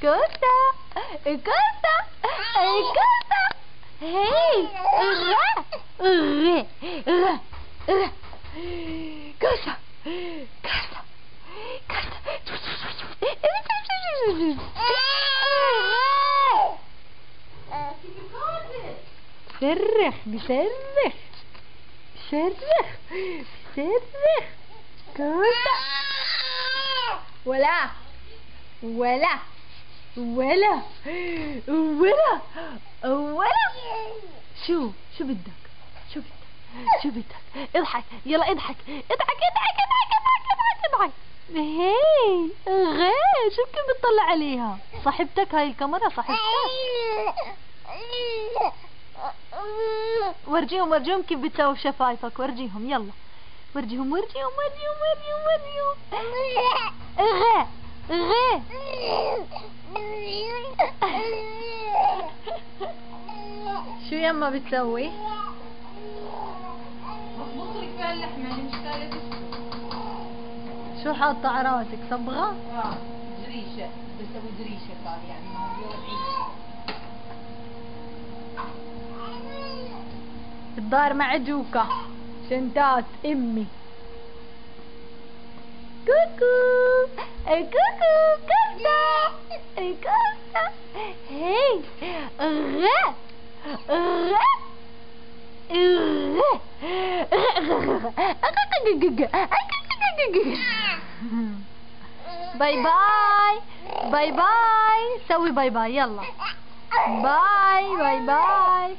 كوسة كوسة كوسة. هاي غا غا غا غا. كوسة كوسة صرخ بصرخ صرخ صرخ. كوسة ولا ولا ولا ولا ولا. شو بدك شو بدك شو بدك؟ اضحك يلا اضحك اضحك اضحك اضحك اضحك اضحك اضحك. هي غير شو كيف بتطلع عليها؟ صاحبتك هاي الكاميرا صاحبتك. ورجيهم كيف بتسوي شفايفك. ورجيهم يلا ورجيهم. غي غي. شو يما بتسوي؟ بخبصلك فيها اللحمة اللي مشتاقة تشوي. شو حاطة على راسك؟ صبغة؟ جريشة بسوي جريشة صار يعني يوم العيد. الدار معجوكة شنتات امي. كوكو كوكو كوسة كوسة. هي غا غا باي باي باي باي. سوي باي باي يلا. باي باي باي.